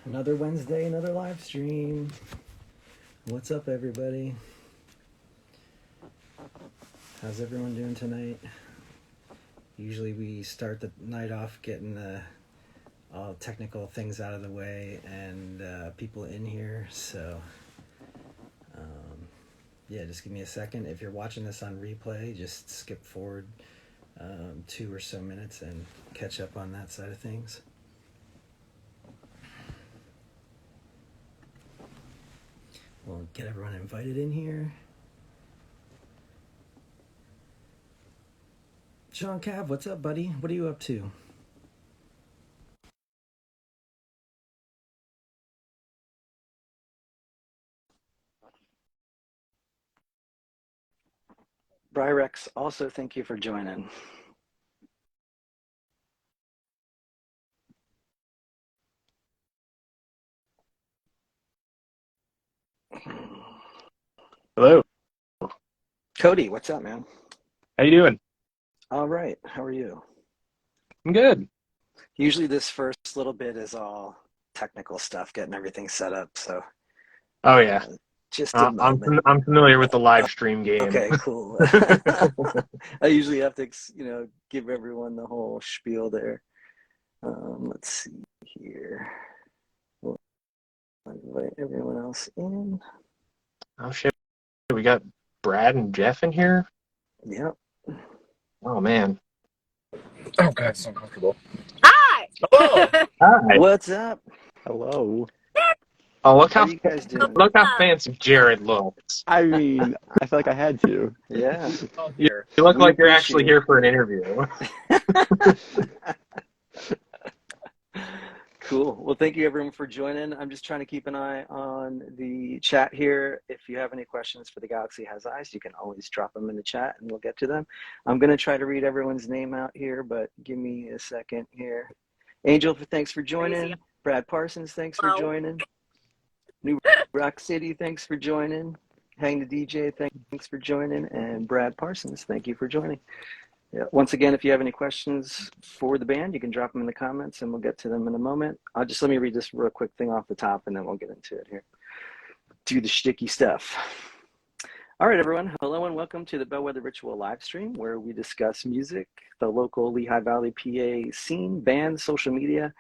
Another Wednesday, another live stream. What's up, everybody? How's everyone doing tonight? Usually we start the night off getting all technical things out of the way and people in here. So, yeah, just give me a second. If you're watching this on replay, just skip forward 2 or so minutes and catch up on that side of things. We'll get everyone invited in here. Sean Cav, what's up, buddy? What are you up to? Bryrex, also thank you for joining. Hello. Cody, what's up, man? How you doing? All right. How are you? I'm good. Usually this first little bit is all technical stuff, getting everything set up. So Oh yeah. just a moment. I'm familiar with the live stream game. Okay, cool. I usually have to, give everyone the whole spiel there. Let's see here. We'll invite everyone else in. Oh shit. We got Brad and Jeff in here? Yep. Oh man. Oh god, it's so uncomfortable. Hi! Hello! Hi. What's up? Hello. Oh, look How how you guys doing? fancy Jared looks. I mean, I feel like I had to. Yeah. You look We like you're actually appreciate here for an interview. Cool. Well, thank you everyone for joining. I'm just trying to keep an eye on the chat here. If you have any questions for The Galaxy Has Eyes, you can always drop them in the chat and we'll get to them. I'm going to try to read everyone's name out here, but give me a second here. Angel, thanks for joining. Brad Parsons, thanks for joining. New Rock City, thanks for joining. Hang the DJ, thanks for joining. And Brad Parsons, thank you for joining. Yeah. Once again, if you have any questions for the band, you can drop them in the comments and we'll get to them in a moment. Let me read this real quick thing off the top and then we'll get into it here. Do the sticky stuff. All right, everyone. Hello and welcome to the Bellwether Ritual live stream where we discuss music, the local Lehigh Valley, PA scene, bands, social media,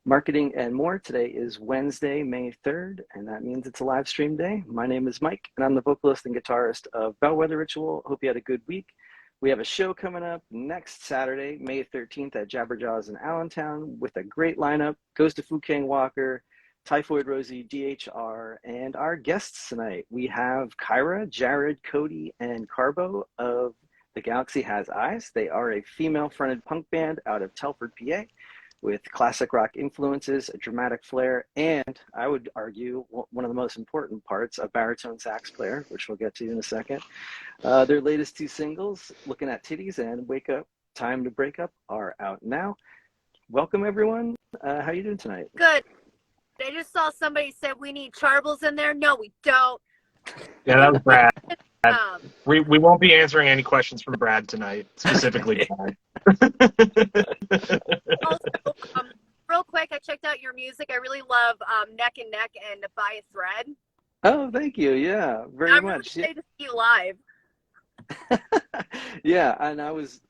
marketing, and more. Today is Wednesday, May 3rd, and that means it's a live stream day. My name is Mike, and I'm the vocalist and guitarist of Bellwether Ritual. Hope you had a good week. We have a show coming up next Saturday, May 13th at Jabberjaws in Allentown with a great lineup. Goes to Fukang Walker, Typhoid Rosie, DHR, and our guests tonight. We have Kyra, Jared, Cody, and Carbo of The Galaxy Has Eyes. They are a female-fronted punk band out of Telford, PA, with classic rock influences, a dramatic flair, and I would argue one of the most important parts, a baritone sax player, which we'll get to in a second. Their latest 2 singles, Looking at Titties and Wake Up, Time to Break Up, are out now. Welcome, everyone. How you doing tonight? Good. I just saw somebody said we need charbles in there. No, we don't. Yeah, that was Brad. We won't be answering any questions from Brad tonight, specifically Brad. Also, real quick, I checked out your music. I really love Neck and Neck and By a Thread. Oh, thank you. Yeah, very I'm much. Really excited to see you live. Yeah, and I was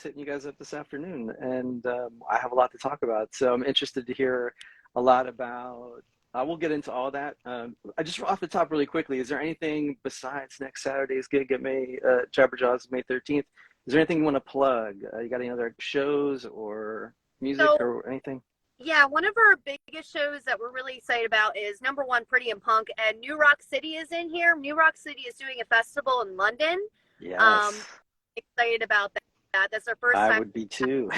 hitting you guys up this afternoon, and I have a lot to talk about. So I'm interested to hear a lot about. We'll get into all that. I just off the top really quickly. Is there anything besides next Saturday's gig at Jabberjaws May 13th? Is there anything you want to plug? You got any other shows or music or anything? Yeah, one of our biggest shows that we're really excited about is number 1, Pretty and Punk, and New Rock City is in here. New Rock City is doing a festival in London. Yes. Excited about that. That's our first time. I would be too.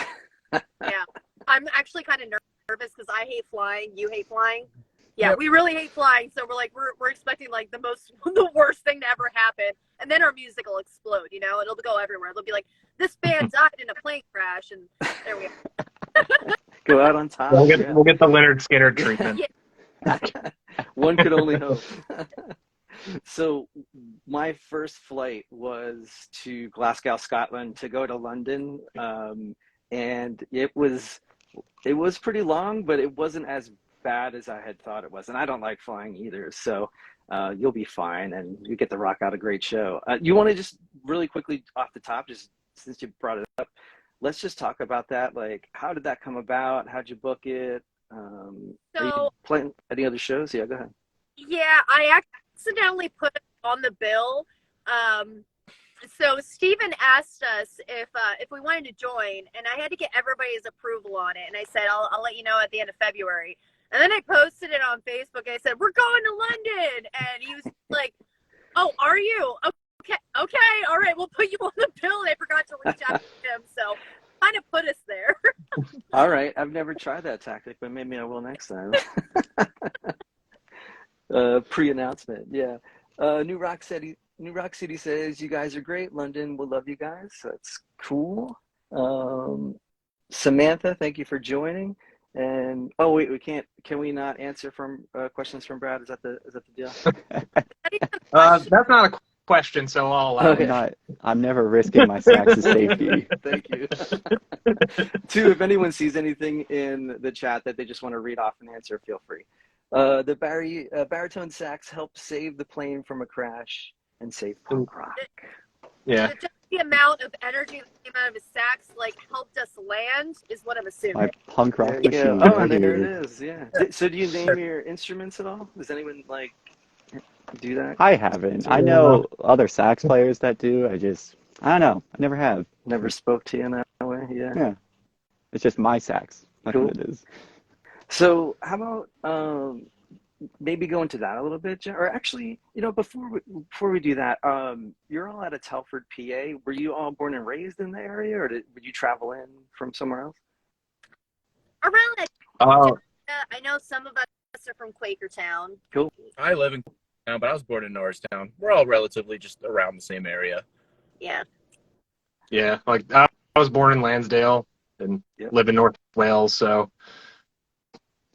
Yeah, I'm actually kind of nervous because I hate flying. You hate flying. Yeah, we really hate flying, so we're expecting like the worst thing to ever happen, and then our music will explode. It'll go everywhere. It'll be like this band died in a plane crash, and there we go. Go out on top. We'll get the Leonard Skinner treatment. Yeah. One could only hope. So my first flight was to Glasgow, Scotland, to go to London, and it was pretty long, but it wasn't as bad as I had thought it was, and I don't like flying either. So you'll be fine, and you get to rock out a great show. You want to just really quickly off the top, just since you brought it up, let's just talk about that. Like, how did that come about? How'd you book it? Are you playing any other shows? Yeah, go ahead. Yeah, I accidentally put it on the bill. So Steven asked us if we wanted to join, and I had to get everybody's approval on it. And I said, I'll let you know at the end of February. And then I posted it on Facebook, and I said, we're going to London. And he was like, oh, are you? Okay, all right, we'll put you on the bill. And I forgot to reach out to him, so kind of put us there. All right, I've never tried that tactic, but maybe I will next time. Pre-announcement, yeah. New Rock City says, you guys are great. London will love you guys. That's cool. Samantha, thank you for joining. And oh wait, can we not answer from questions from Brad? Is that the deal? That's not a question, so I'll allow Okay. I'm never risking my Sax's safety. Thank you. Two, if anyone sees anything in the chat that they just want to read off and answer, feel free. The baritone sax helped save the plane from a crash and save punk rock. Yeah. Just the amount of energy that came out of his sax, like, helped us land, is what I'm assuming. My punk rock There you go. machine. Oh, right and there here. it is. Yeah. So do you name your instruments at all? Does anyone like do that? I haven't. I know other sax players that do. I don't know. I never have. Never spoke to you in that way. Yeah. Yeah. It's just my sax. That's Cool. what it is. So how about maybe go into that a little bit, or actually, before we do that, you're all out of Telford, PA. Were you all born and raised in the area, or would you travel in from somewhere else? Around I know some of us are from Quakertown. Cool. I live in Quakertown, but I was born in Norristown. We're all relatively just around the same area. Yeah. Yeah, like I was born in Lansdale and live in North Wales, so.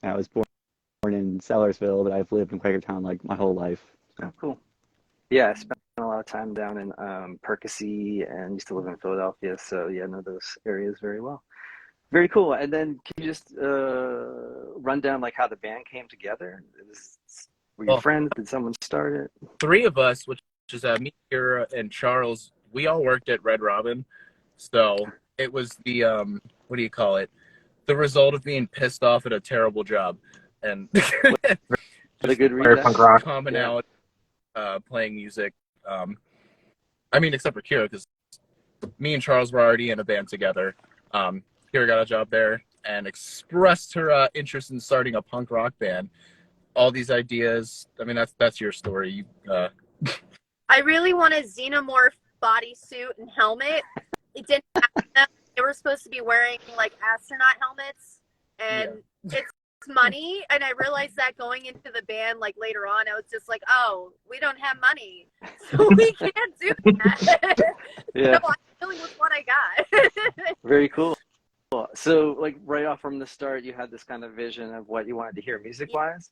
I was born in Sellersville, but I've lived in Quakertown like my whole life. Oh, cool. Yeah, I spent a lot of time down in Percy and used to live in Philadelphia, so yeah, I know those areas very well. Very cool. And then can you just run down like how the band came together? Were you friends? Did someone start it? Three of us, which is me, Kyra, and Charles, we all worked at Red Robin. So it was the, what do you call it? The result of being pissed off at a terrible job. And a good reason. Commonality, playing music. I mean, except for Kyra, because me and Charles were already in a band together. Kyra got a job there and expressed her interest in starting a punk rock band. All these ideas. I mean, that's your story. I really want a xenomorph bodysuit and helmet. It didn't happen. They were supposed to be wearing like astronaut helmets, and it's money. And I realized that going into the band, like later on, I was just like, oh, we don't have money, so we can't do that. Yeah. So I'm dealing with what I got. Very cool. So like right off from the start, you had this kind of vision of what you wanted to hear music-wise?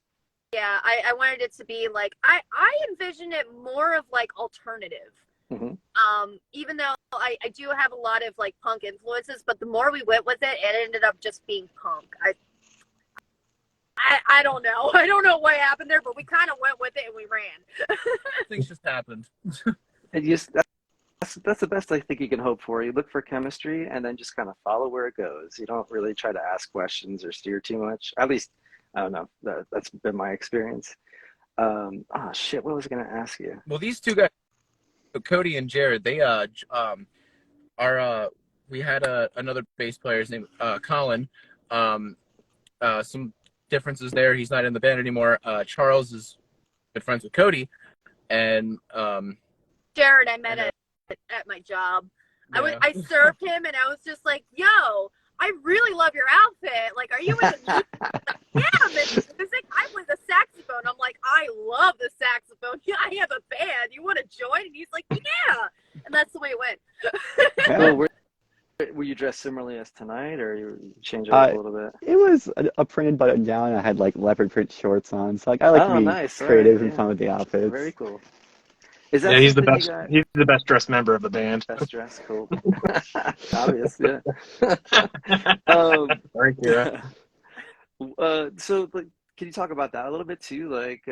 Yeah, I wanted it to be like, I envisioned it more of like alternative. Mm-hmm. Even though I do have a lot of like punk influences, but the more we went with it, it ended up just being punk. I don't know. I don't know what happened there, but we kind of went with it and we ran. Things just happened. And that's the best I think you can hope for. You look for chemistry and then just kind of follow where it goes. You don't really try to ask questions or steer too much. At least, I don't know. That's been my experience. Oh shit! What was I going to ask you? Well, these two guys, Cody and Jared, they we had another bass player named Colin. Some differences there. He's not in the band anymore. Charles is good friends with Cody, and Jared, I met at my job. Yeah. I served him, and I was just like, "Yo, I really love your outfit. Like, are you into music?" Yeah, I'm into music. I play the saxophone. I'm like, I love the saxophone. Yeah, I have a band. You want to join? And he's like, yeah. And that's the way it went. Well, were you dressed similarly as tonight, or you change it up a little bit? It was a printed button down. I had like leopard print shorts on, so like I like to be creative and fun with the outfits. Very cool. Is that he's the best. He's the best dressed member of the band. Best dressed, cool. Obvious, yeah. Thank you. So, like, can you talk about that a little bit too? Like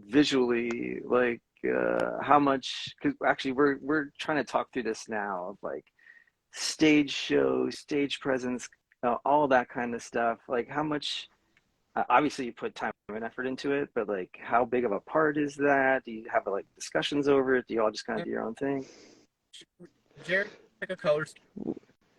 visually, like how much? Because actually, we're trying to talk through this now of like stage show, stage presence, all that kind of stuff. Like how much? Obviously, you put time and effort into it, but like, how big of a part is that? Do you have like discussions over it? Do you all just kind of do your own thing? Jared, pick a color,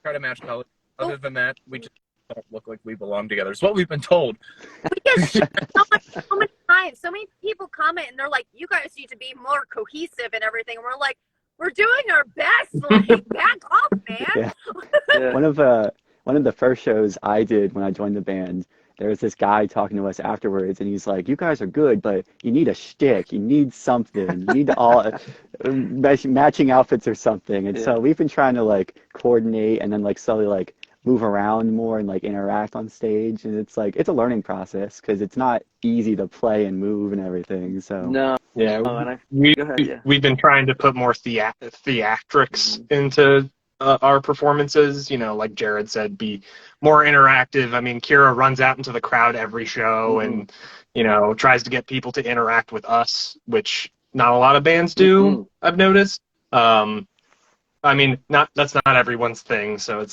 try to match colors. Other than that, we just don't look like we belong together. It's what we've been told. We get so many times. So many people comment and they're like, "You guys need to be more cohesive and everything." And we're like, "We're doing our best. Like, back off, man." Yeah. Yeah. One of the first shows I did when I joined the band, there was this guy talking to us afterwards, and he's like, "You guys are good, but you need a shtick. You need something. You need all matching outfits or something." And so we've been trying to like coordinate and then like slowly like move around more and like interact on stage. And it's like it's a learning process because it's not easy to play and move and everything. So No. Yeah, Oh, and go ahead, yeah. we've been trying to put more theatrics into our performances. You know, like Jared said, be more interactive. I mean, Kyra runs out into the crowd every show and, you know, tries to get people to interact with us, which not a lot of bands do, I've noticed. I mean, that's not everyone's thing, so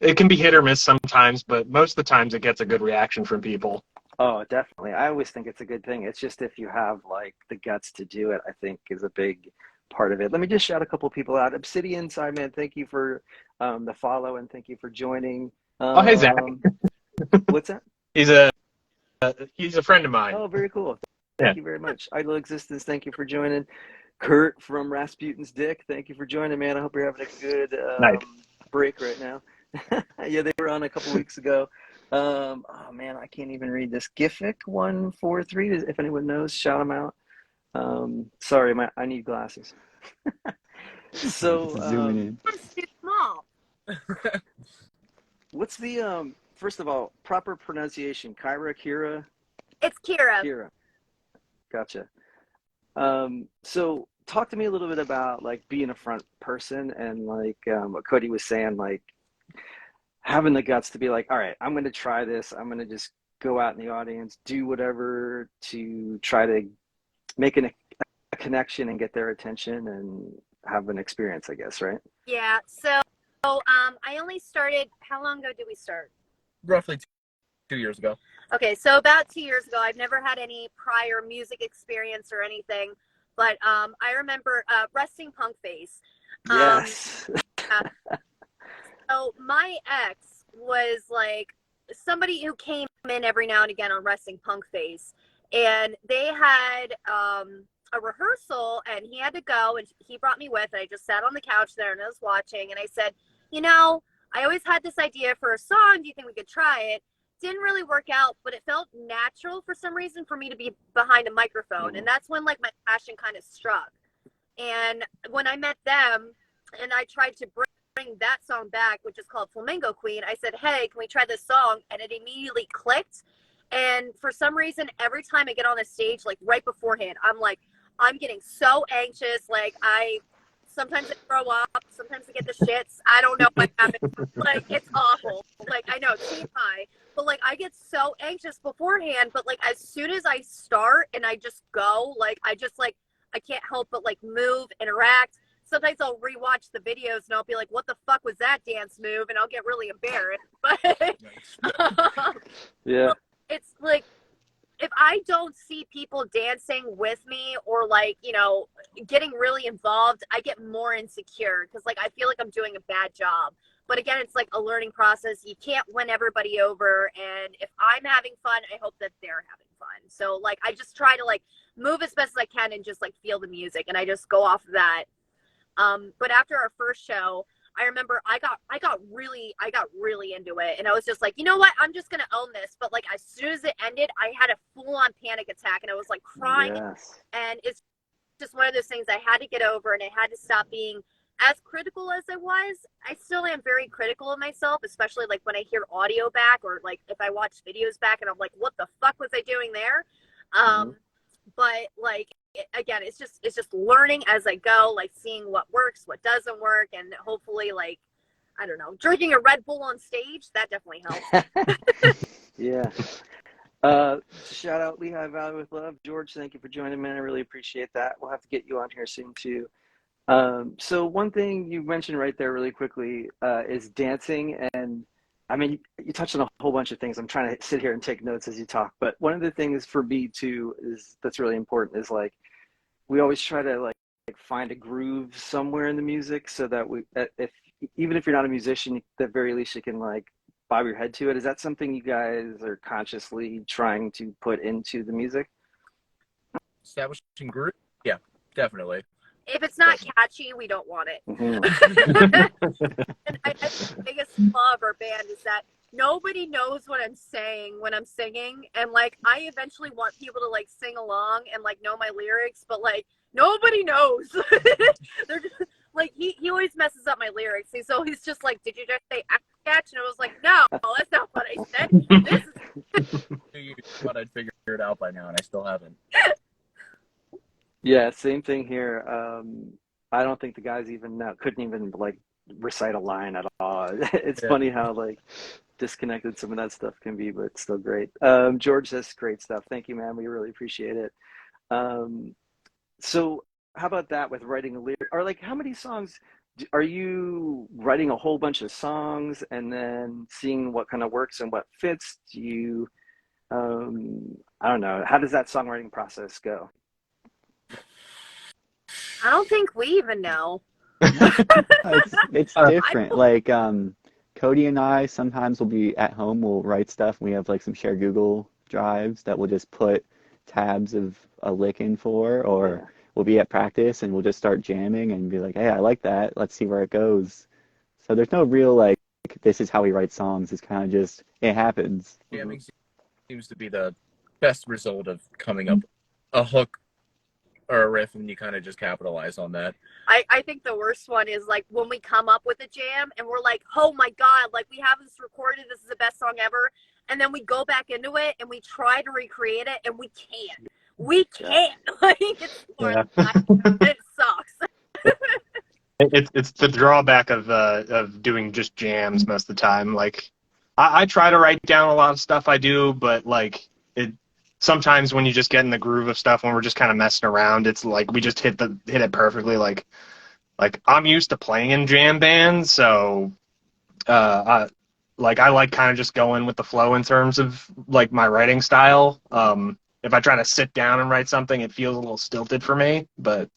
it can be hit or miss sometimes, but most of the times it gets a good reaction from people. Oh, definitely. I always think it's a good thing. It's just if you have like the guts to do it, I think is a big part of it. Let me just shout a couple people out. Obsidian Sideman, thank you for the follow and thank you for joining. Oh, hey, Zach. What's that? He's a friend of mine. Oh, very cool. Thank you very much. Idle Existence, thank you for joining. Kurt from Rasputin's Dick, thank you for joining, man. I hope you're having a good break right now. Yeah, they were on a couple weeks ago. Oh man, I can't even read this. Giffic143, if anyone knows, shout them out. Sorry, I need glasses. So zooming in. It's too small. What's the first of all proper pronunciation? Kyra? It's Kyra. Kyra. Gotcha. So talk to me a little bit about like being a front person and like what Cody was saying, like having the guts to be like, all right, I'm going to try this. I'm going to just go out in the audience, do whatever to try to make a connection and get their attention and have an experience, I guess, right? Yeah. So I only started, how long ago did we start? Roughly 2 years ago. Okay, so about 2 years ago. I've never had any prior music experience or anything, but I remember Resting Punk Face. Yes. So my ex was like somebody who came in every now and again on Resting Punk Face, and they had a rehearsal, and he had to go, and he brought me with, and I just sat on the couch there, and I was watching, and I said, you know, I always had this idea for a song. Do you think we could try it? Didn't really work out, but it felt natural for some reason for me to be behind a microphone, and that's when like my passion kind of struck. And when I met them, and I tried to bring that song back, which is called Flamingo Queen, I said, hey, can we try this song? And it immediately clicked. And for some reason, every time I get on a stage, like right beforehand, I'm getting so anxious. Like sometimes I throw up, sometimes I get the shits. I don't know what happens. Like, it's awful. Like, I know, it's high, but like I get so anxious beforehand. But like as soon as I start and I just go, like I can't help but like move, interact. Sometimes I'll rewatch the videos and I'll be like, what the fuck was that dance move? And I'll get really embarrassed. But yeah, it's like, if I don't see people dancing with me or like, you know, getting really involved, I get more insecure because like I feel like I'm doing a bad job. But again, it's like a learning process. You can't win everybody over. And if I'm having fun, I hope that they're having fun. So like I just try to like move as best as I can and just like feel the music, and I just go off of that. But after our first show, I remember I got really into it, and I was just like, you know what, I'm just gonna own this. But like as soon as it ended, I had a full-on panic attack, and I was like crying. Yes. And it's just one of those things I had to get over, and I had to stop being as critical as I was. I still am very critical of myself, especially like when I hear audio back, or like if I watch videos back and I'm like, what the fuck was I doing there? But like, again, it's just learning as I go, like seeing what works, what doesn't work, and hopefully, like, I don't know, drinking a Red Bull on stage, that definitely helps. Yeah. Shout out Lehigh Valley with Love. George, thank you for joining, man. I really appreciate that. We'll have to get you on here soon too. So one thing you mentioned right there really quickly is dancing. And I mean, you touched on a whole bunch of things. I'm trying to sit here and take notes as you talk. But one of the things for me too is that's really important is like, we always try to like find a groove somewhere in the music so that if even if you're not a musician, at the very least you can like bob your head to it. Is that something you guys are consciously trying to put into the music? Establishing group? Yeah, definitely. If it's not catchy, we don't want it. And I think the biggest flaw of our band is that nobody knows what I'm saying when I'm singing. And like, I eventually want people to like sing along and like know my lyrics, but like nobody knows. They're just like, he always messes up my lyrics. So he's just like, did you just say catch? And I was like, no, that's not what I said. This is You thought I'd figured it out by now, and I still haven't. Yeah, same thing here. I don't think the guys even couldn't even like recite a line at all. It's funny how like disconnected some of that stuff can be, but still great. George says great stuff. Thank you, man. We really appreciate it. So how about that with writing a lyric? Or like, how many songs are you writing? A whole bunch of songs and then seeing what kind of works and what fits? Do you, I don't know. How does that songwriting process go? I don't think we even know. It's different. Like Cody and I sometimes will be at home, we'll write stuff, and we have like some shared Google drives that we'll just put tabs of a lick in for, or we'll be at practice and we'll just start jamming and be like, hey, I like that, let's see where it goes. So there's no real like this is how we write songs. It's kind of just it happens. Jamming seems to be the best result of coming up a hook or a riff, and you kind of just capitalize on that. I think the worst one is like when we come up with a jam and we're like, oh my God, like we have this recorded, this is the best song ever. And then we go back into it and we try to recreate it and we can't. We can't. Like it's it sucks. It's the drawback of doing just jams most of the time. Like I try to write down a lot of stuff I do, but like sometimes when you just get in the groove of stuff, when we're just kind of messing around, it's like we just hit it perfectly. Like I'm used to playing in jam bands, so I like kind of just going with the flow in terms of like my writing style. If I try to sit down and write something, it feels a little stilted for me, but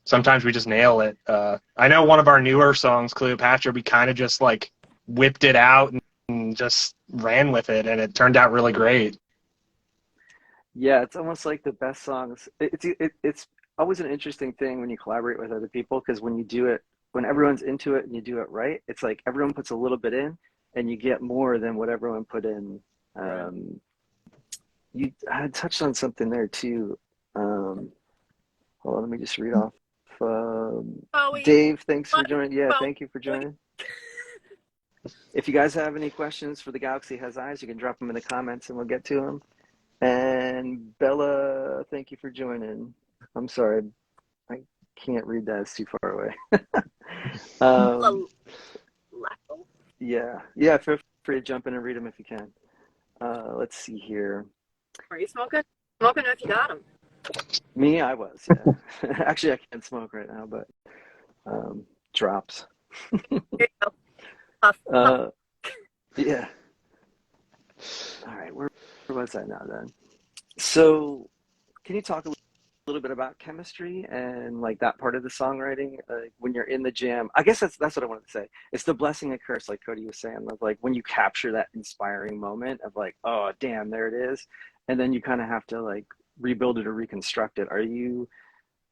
sometimes we just nail it. I know one of our newer songs, Cleopatra, we kind of just like whipped it out and just ran with it, and it turned out really great. Yeah, it's almost like the best songs. It's always an interesting thing when you collaborate with other people, because when you do it, when everyone's into it and you do it right, it's like everyone puts a little bit in and you get more than what everyone put in. You had touched on something there too. Hold on, let me just read off. Dave, thanks for joining. Yeah, thank you for joining. If you guys have any questions for The Galaxy Has Eyes, you can drop them in the comments and we'll get to them. And Bella, thank you for joining. I'm sorry, I can't read that. It's too far away. Yeah, feel free to jump in and read them if you can. Let's see here. Are you smoking? Smoking if you got them. Me, I was, yeah. Actually, I can't smoke right now, but drops. Here you go. Yeah. All right, where was I now then? So, can you talk a little bit about chemistry and like that part of the songwriting when you're in the jam? I guess that's what I wanted to say. It's the blessing and curse, like Cody was saying, of like when you capture that inspiring moment of like, oh damn, there it is, and then you kind of have to like rebuild it or reconstruct it. Are you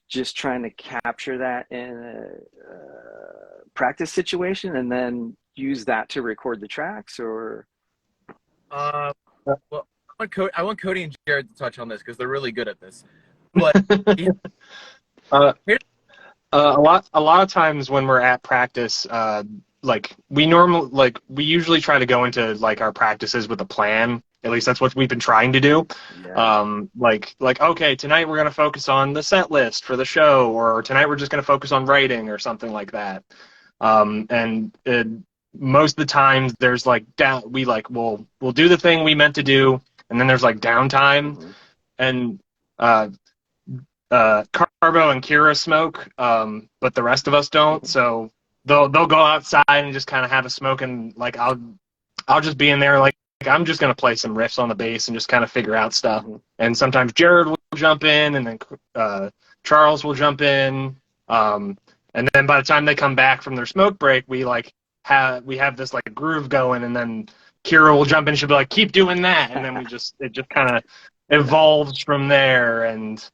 just trying to capture that in a practice situation and then use that to record the tracks, or? Well, I want Cody and Jared to touch on this because they're really good at this. But a lot of times when we're at practice, like we usually try to go into like our practices with a plan. At least that's what we've been trying to do. Yeah. Like okay, tonight we're gonna focus on the set list for the show, or tonight we're just gonna focus on writing or something like that. And most of the times there's like we'll do the thing we meant to do, and then there's like downtime, and Carbo and Kyra smoke, but the rest of us don't. So they'll go outside and just kind of have a smoke, and like I'll just be in there like I'm just gonna play some riffs on the bass and just kind of figure out stuff. And sometimes Jared will jump in, and then Charles will jump in, and then by the time they come back from their smoke break, we have this like groove going, and then Kyra will jump in. She'll be like, "Keep doing that," and then it just kind of evolves from there, and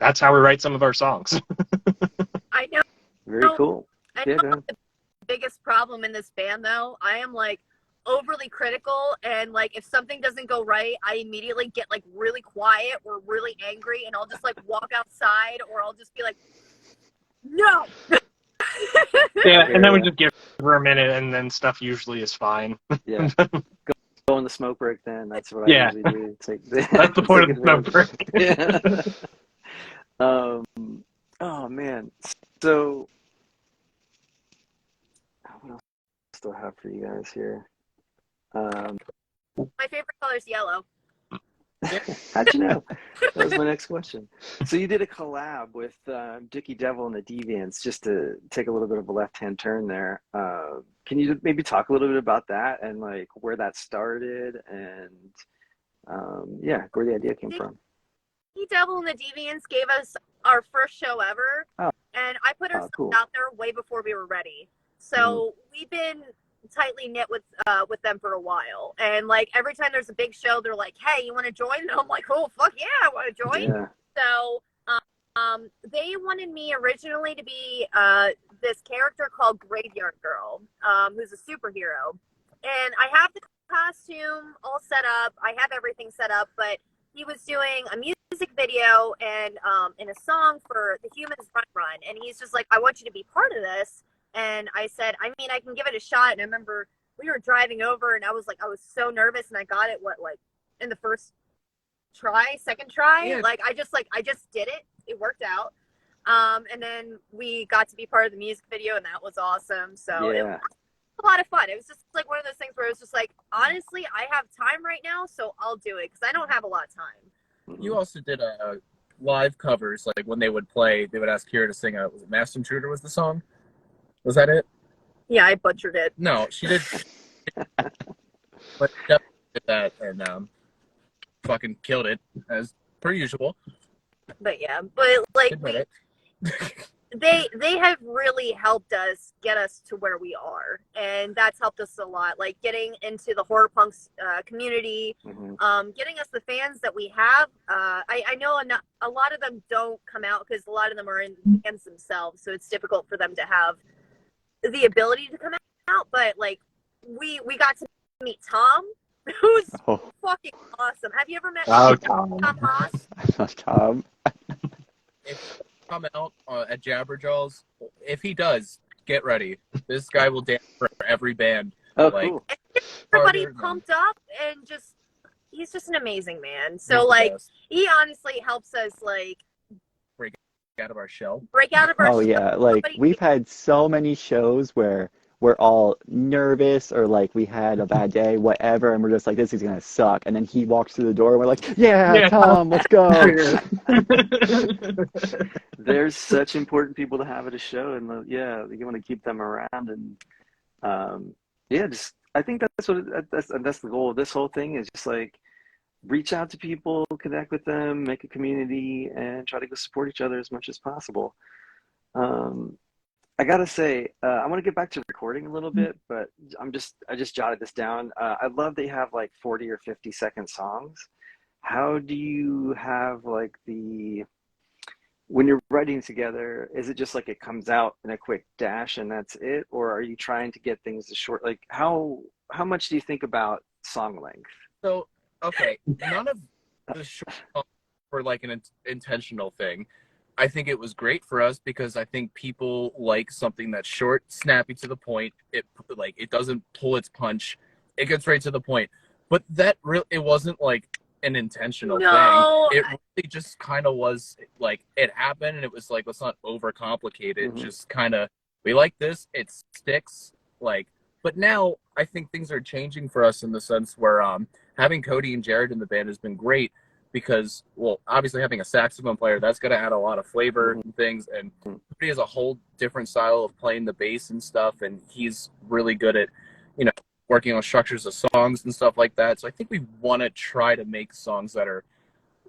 that's how we write some of our songs. I know. Very cool. I Yeah, know go ahead. the biggest problem in this band, though, I am like overly critical, and like if something doesn't go right, I immediately get like really quiet or really angry, and I'll just like walk outside, or I'll just be like, no. Yeah, and then we just give her a minute, and then stuff usually is fine. Yeah. Go on the smoke break then. That's what I Yeah. usually do. That's the point of the smoke break. Yeah. Oh man. So what else do I have for you guys here? My favorite color is yellow. How'd you know? That was my next question. So you did a collab with Dickie Devil and the Deviants, just to take a little bit of a left-hand turn there. Can you maybe talk a little bit about that and like where that started and where the idea came from? Dickie Devil and the Deviants gave us our first show ever, and I put ourselves out there way before we were ready. So we've been tightly knit with them for a while, and like every time there's a big show, they're like, "Hey, you want to join?" And I'm like, "Oh, fuck yeah, I want to join." Yeah. So they wanted me originally to be this character called Graveyard Girl, who's a superhero, and I have the costume all set up. I have everything set up, but he was doing a music video and a song for the Humans Run, and he's just like, "I want you to be part of this." And I said, I mean, I can give it a shot. And I remember we were driving over, and I was so nervous, and I got it in the first second try. Yeah. I just did it. It worked out. And then we got to be part of the music video, and that was awesome. So it was a lot of fun. It was just like one of those things where it was just like, honestly, I have time right now, so I'll do it because I don't have a lot of time. You also did live covers, like when they would play, they would ask Kyra to sing was it Masked Intruder was the song? Was that it? Yeah, I butchered it. No, she did. But definitely did that and fucking killed it as per usual. But yeah, they have really helped us get us to where we are, and that's helped us a lot. Like getting into the horror punks community, getting us the fans that we have. I know a lot of them don't come out because a lot of them are in bands themselves, so it's difficult for them to have the ability to come out. But like we got to meet Tom, who's fucking awesome. Have you ever met Tom Haas? I love Tom. If he come out at Jabberjaws, if he does, get ready. This guy will dance for every band. Oh, cool. Everybody pumped up, and he's just an amazing man. So like he honestly helps us like break out of our shell. Oh yeah, like we've had so many shows where we're all nervous or like we had a bad day, whatever, and we're just like, this is gonna suck. And then he walks through the door, and we're like, yeah. Tom, let's go. There's such important people to have at a show, and you want to keep them around, and I think that's the goal of this whole thing, is just like reach out to people, connect with them, make a community, and try to go support each other as much as possible. I gotta say, I want to get back to recording a little bit, but I just jotted this down. I love that you have like 40 or 50-second songs. How do you have like when you're writing together, is it just like it comes out in a quick dash and that's it? Or are you trying to get things to short? Like how much do you think about song length? So, okay, none of the short songs were like an intentional thing. I think it was great for us because I think people like something that's short, snappy, to the point. It doesn't pull its punch. It gets right to the point. But it wasn't like an intentional thing. It really just kind of was like it happened, and it was like, let's not overcomplicate it. Just kind of, we like this, it sticks, But now I think things are changing for us in the sense where having Cody and Jared in the band has been great because, well, obviously having a saxophone player, that's going to add a lot of flavor and things. And Cody has a whole different style of playing the bass and stuff, and he's really good at, working on structures of songs and stuff like that. So I think we want to try to make songs that are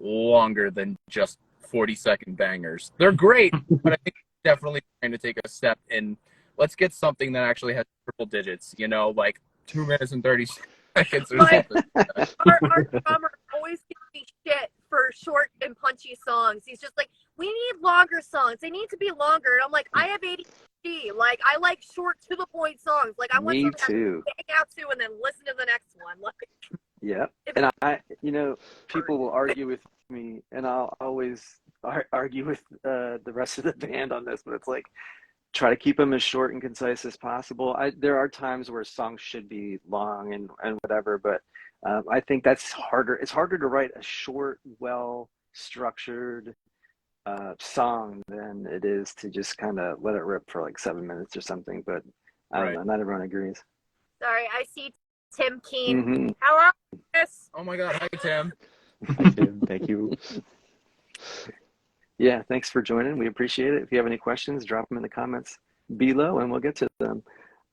longer than just 40-second bangers. They're great, but I think definitely trying to take a step in. Let's get something that actually has triple digits, like 2 minutes and 30 seconds or something. Our drummer always gives me shit for short and punchy songs. He's just like, we need longer songs. They need to be longer. And I'm like, I have ADHD. Like, I like short, to the point songs. Like, I want Me something too. to hang out to and then listen to the next one. Like, yeah. And I, people will argue with me, and I'll always argue with the rest of the band on this, but it's like, try to keep them as short and concise as possible. There are times where songs should be long and whatever, but I think that's harder. It's harder to write a short, well-structured song than it is to just kind of let it rip for like 7 minutes or something. But I don't know. Not everyone agrees. Sorry, I see Tim Keen. Mm-hmm. Hello, Chris. Oh my God. Hi, Tim. Hi, Tim. Thank you. Yeah, thanks for joining. We appreciate it. If you have any questions, drop them in the comments below and we'll get to them.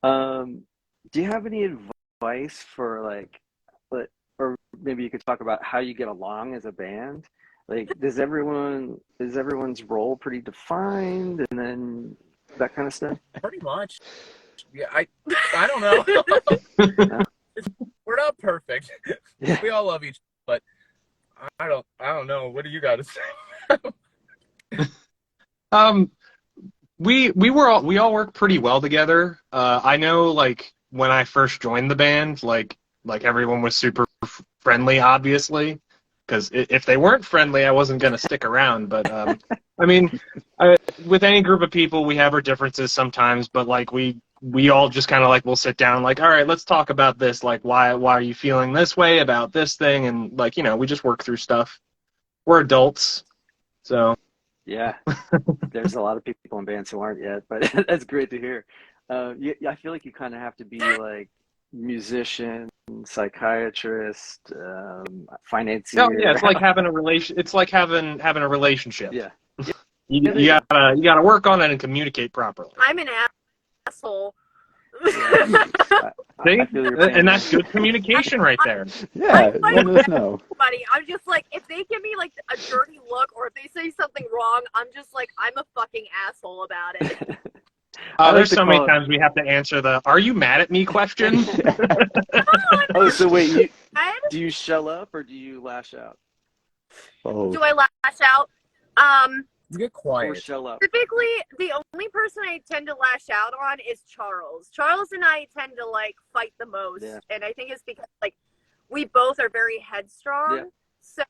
Do you have any advice for or maybe you could talk about how you get along as a band? Like, is everyone's role pretty defined and then that kind of stuff? Pretty much. Yeah, I don't know. We're not perfect. Yeah. We all love each other, but I don't know. What do you got to say? We all work pretty well together. I know, like, when I first joined the band, like everyone was super friendly, obviously, because if they weren't friendly, I wasn't gonna stick around. But I mean, with any group of people, we have our differences sometimes, but like we all just kind of like we'll sit down, like, all right, let's talk about this. Like, why are you feeling this way about this thing? And like, we just work through stuff. We're adults, so. Yeah, there's a lot of people in bands who aren't yet, but that's great to hear. I feel like you kind of have to be like musician, psychiatrist, financier. Oh yeah, it's like having a relation. It's like having a relationship. Yeah, you gotta work on it and communicate properly. I'm an asshole. See? I feel your pain. And that's good communication right there. Yeah, let us know. Buddy, I'm just like, if they give me like a dirty look or if they say something wrong, I'm just like, I'm a fucking asshole about it. There's so many times we have to answer the "Are you mad at me?" question. Oh, so wait, do you shell up or do you lash out? Oh. Do I lash out? Get Or quiet. shell up? Typically, the only person I tend to lash out on is Charles. Charles and I tend to like fight the most, and I think it's because like we both are very headstrong. So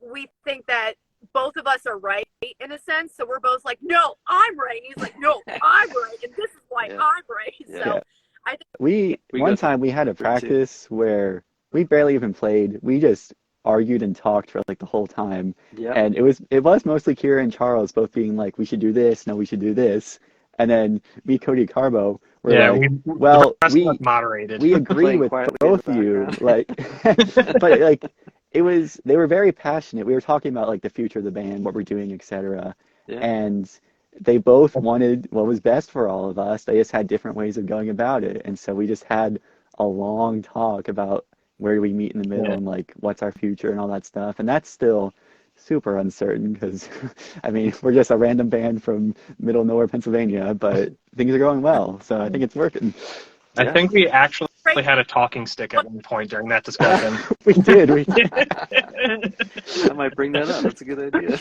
we think that both of us are right in a sense. So we're both like, no, I'm right. And he's like, no, I'm right, and this is why I'm right. So I think we one time we had a practice where we barely even played. We just argued and talked for like the whole time. Yeah. And it was mostly Kyra and Charles both being like, we should do this, no, we should do this. And then me, Cody, Carbo were like, moderated. We agree with both of you. Like, but like they were very passionate. We were talking about like the future of the band, what we're doing, etc. Yeah. And they both wanted what was best for all of us. They just had different ways of going about it. And so we just had a long talk about where do we meet in the middle and like what's our future and all that stuff. And that's still super uncertain because I mean we're just a random band from middle of nowhere, Pennsylvania, but things are going well, so I think it's working. I think we actually had a talking stick at one point during that discussion. we did. I might bring that up. That's a good idea.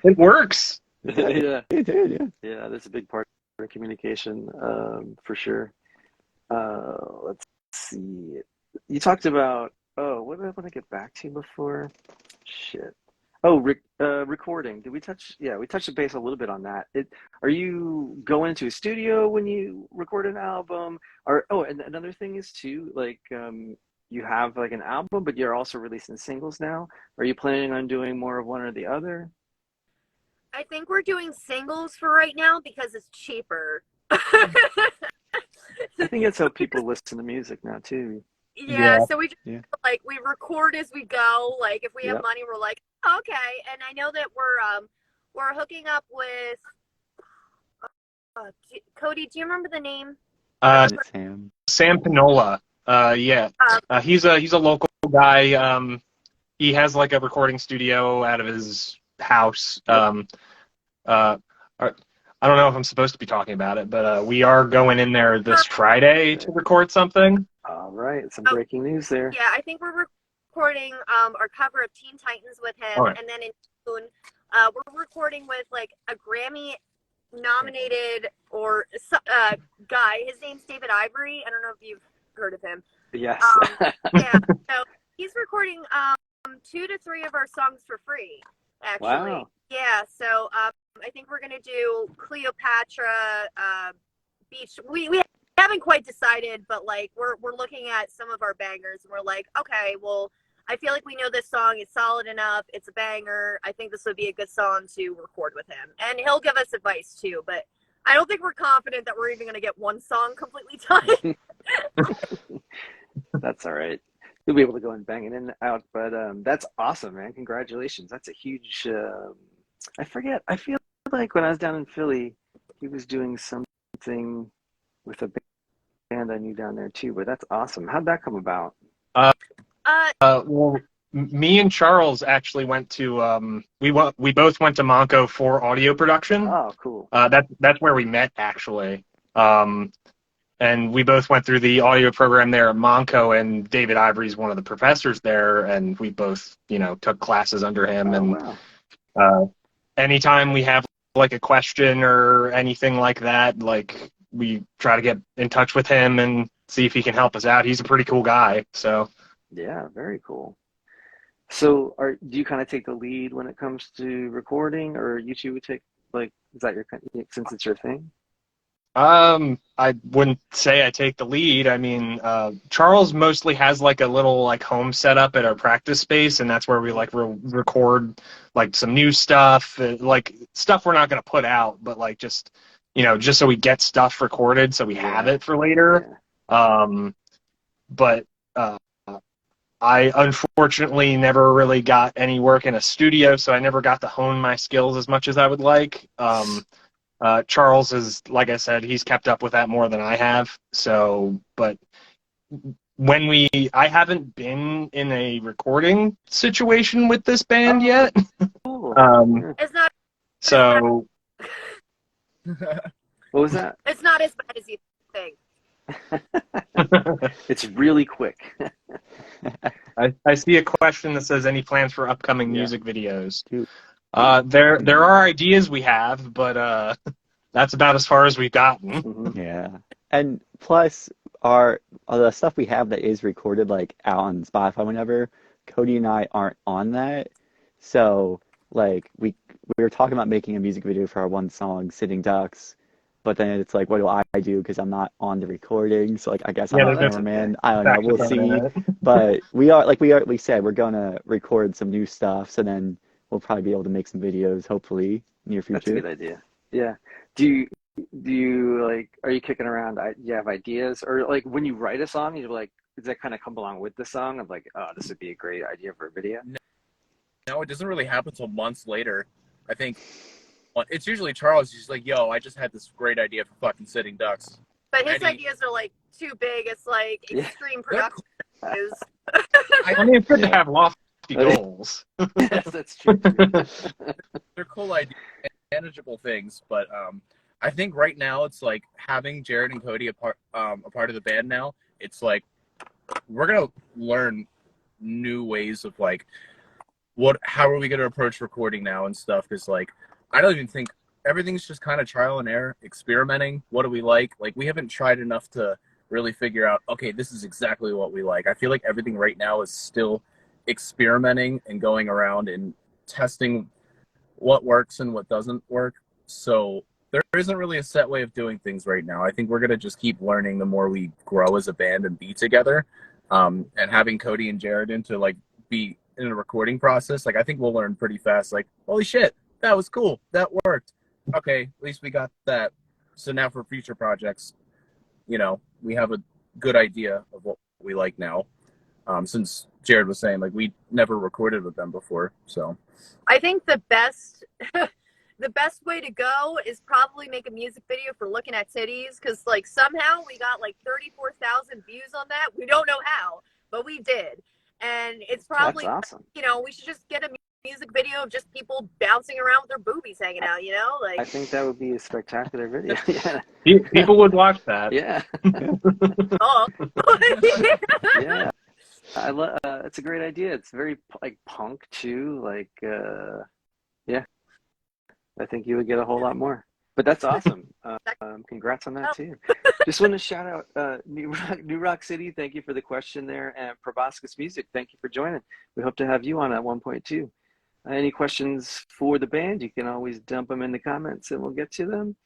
It works. Yeah, it did. Yeah, that's a big part of communication, for sure. Let's see. You talked about what did I want to get back to before? Shit. Oh, recording. Did we touch? Yeah, we touched the base a little bit on that. Are you going into a studio when you record an album? And another thing is too, like, you have like an album, but you're also releasing singles now. Are you planning on doing more of one or the other? I think we're doing singles for right now because it's cheaper. I think it's how people listen to music now too. Yeah, Yeah. so we just Yeah. like we record as we go. Like if we have Yep. money, we're like, okay. And I know that we're hooking up with Cody. Do you remember the name? Uh, Sam. Sam Pinola. Yeah. He's a local guy. He has like a recording studio out of his house. Yep. I don't know if I'm supposed to be talking about it, but we are going in there this Friday to record something. All right, some breaking news there. Yeah, I think we're recording our cover of Teen Titans with him, All right. and then in June, we're recording with like a Grammy nominated or guy. His name's David Ivory. I don't know if you've heard of him. Yes. Yeah, so he's recording 2 to 3 of our songs for free. Actually, Wow. yeah. So I think we're gonna do Cleopatra, Beach. We haven't quite decided, but like we're looking at some of our bangers, and we're like, okay, well, I feel like we know this song. It's solid enough. It's a banger. I think this would be a good song to record with him, and he'll give us advice too. But I don't think we're confident that we're even gonna get one song completely done. That's all right. You'll be able to go and bang it in and out, but that's awesome, man. Congratulations. That's a huge. I forget. I feel like when I was down in Philly, he was doing something with a band I knew down there too. But that's awesome. How'd that come about? Well, me and Charles actually went to we both went to Monco for audio production. Oh, cool. That's where we met actually. And we both went through the audio program there at Monco, and David Ivory's one of the professors there, and we both, took classes under him. Oh, and anytime we have like a question or anything like that, like we try to get in touch with him and see if he can help us out. He's a pretty cool guy. So yeah, very cool. So, do you kind of take the lead when it comes to recording, or you two would take is that since it's your thing? I wouldn't say I take the lead. I mean, Charles mostly has like a little like home setup at our practice space, and that's where we like record like some new stuff, like stuff we're not gonna put out, but like just so we get stuff recorded so we have it for later. Yeah. But I unfortunately never really got any work in a studio, so I never got to hone my skills as much as I would like. Charles is, like I said, he's kept up with that more than I have. So, but I haven't been in a recording situation with this band yet. Cool. It's not. So, What was that? It's not as bad as you think. It's really quick. I see a question that says, any plans for upcoming music videos? Dude. There are ideas we have, but that's about as far as we've gotten. Mhm. Yeah. And plus, the stuff we have that is recorded like out on Spotify whenever, Cody and I aren't on that. So like we were talking about making a music video for our one song, Sitting Ducks, but then it's like, what do I do? Because I'm not on the recording. So like I guess I'm Yeah, a that's cameraman. I don't know. We'll see. It. But we said we're gonna record some new stuff, so then we'll probably be able to make some videos, hopefully, near future. That's a good idea. Yeah. Do you like? Are you kicking around? Do you have ideas, or like when you write a song, you're like, does that kind of come along with the song of like, oh, this would be a great idea for a video? No, it doesn't really happen until months later. I think it's usually Charles. He's like, yo, I just had this great idea for fucking Sitting Ducks. But his ideas are like too big. It's like extreme production. I mean, it's good to have lofty goals. Yes, that's true. They're cool ideas, manageable things, but I think right now it's like having Jared and Cody a part of the band now. It's like we're gonna learn new ways of like how are we gonna approach recording now and stuff. Because like I don't even think everything's just kind of trial and error, experimenting. What do we like? Like we haven't tried enough to really figure out. Okay, this is exactly what we like. I feel like everything right now is still experimenting and going around and testing what works and what doesn't work. So there isn't really a set way of doing things right now. I think we're going to just keep learning the more we grow as a band and be together. And having Cody and Jared in to like be in a recording process, like I think we'll learn pretty fast. Like, holy shit, that was cool. That worked. Okay, at least we got that. So now for future projects, we have a good idea of what we like now. Since Jared was saying, like, we never recorded with them before, so I think the best the best way to go is probably make a music video for Looking at Titties, because like somehow we got like 34,000 views on that. We don't know how, but we did, and it's probably, That's awesome. you know, we should just get a music video of just people bouncing around with their boobies hanging out, you know, like. I think that would be a spectacular video. Yeah. People would watch that. Yeah. Oh. Yeah. I love. It's a great idea. It's very like punk too. Like, yeah. I think you would get a whole lot more. But that's awesome. Congrats on that too. Just want to shout out New Rock City. Thank you for the question there, and Proboscis Music. Thank you for joining. We hope to have you on at 1.2. Any questions for the band? You can always dump them in the comments, and we'll get to them.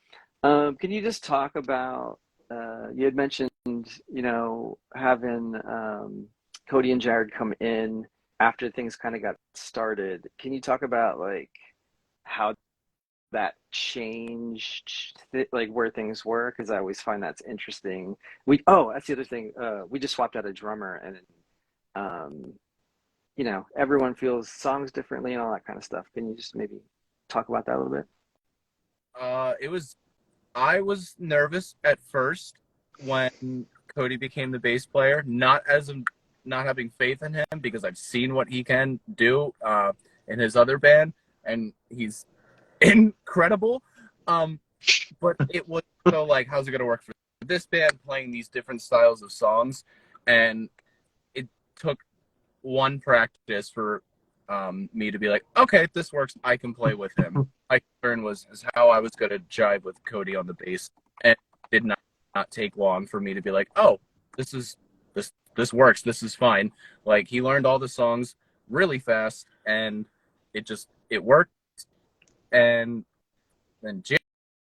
Can you just talk about? You had mentioned, you know, having Cody and Jared come in after things kind of got started. Can you talk about like how that changed, like where things were? Because I always find that's interesting. That's the other thing. We just swapped out a drummer, and you know, everyone feels songs differently and all that kind of stuff. Can you just maybe talk about that a little bit? I was nervous at first when Cody became the bass player, not having faith in him, because I've seen what he can do in his other band, and he's incredible. But it was so like, how's it gonna work for this band playing these different styles of songs? And it took one practice for me to be like, okay, this works. I can play with him. My concern was how I was gonna jive with Cody on the bass, and it did not take long for me to be like, oh, this works. This is fine. Like, he learned all the songs really fast, and it worked. And then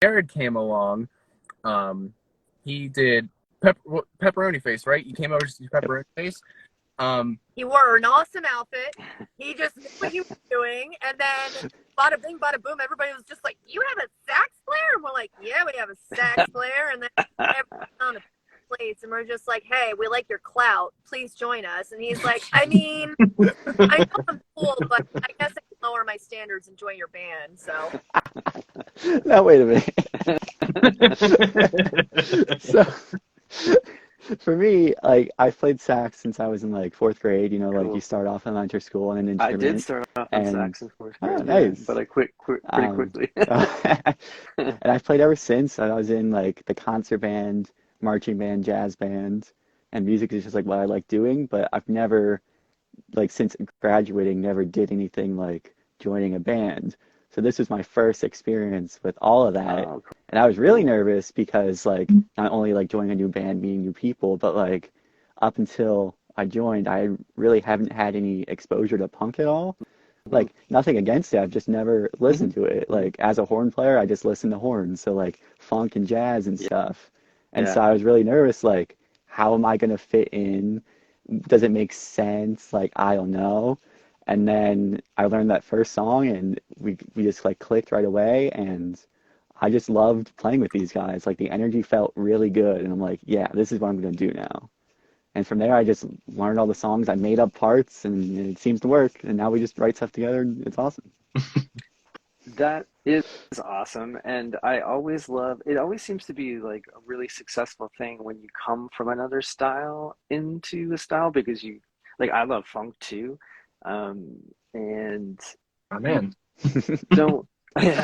Jared came along. He did Pepperoni Face, right? You came over to see Pepperoni Face. He wore an awesome outfit. He just knew what he was doing, and then bada bing, bada boom. Everybody was just like, "You have a sax player?" And we're like, "Yeah, we have a sax player." And then everyone on the plates, and we're just like, "Hey, we like your clout. Please join us." And he's like, "I mean, I know I'm cool, but I guess I can lower my standards and join your band." So. Now wait a minute. So. For me, like, I've played sax since I was in like 4th grade. You know, like, you start off in elementary school and an instrument. I did start off in sax in 4th grade. Oh, nice. But I quit pretty quickly. And I've played ever since. I was in like the concert band, marching band, jazz band, and music is just like what I like doing. But I've never, like, since graduating, never did anything like joining a band. So this was my first experience with all of that. Oh, cool. And I was really nervous because, like, not only like joining a new band, meeting new people, but like up until I joined, I really haven't had any exposure to punk at all. Like, nothing against it. I've just never listened to it. Like, as a horn player, I just listen to horns. So like funk and jazz and stuff. And so I was really nervous, like, how am I going to fit in? Does it make sense? Like, I don't know. And then I learned that first song, and we just like clicked right away, and I just loved playing with these guys. Like, the energy felt really good, and I'm like, yeah, this is what I'm going to do now. And from there, I just learned all the songs. I made up parts, and it seems to work. And now we just write stuff together, and it's awesome. That is awesome. And I always love, it always seems to be like a really successful thing when you come from another style into a style, because you, like, I love funk too. And oh, man.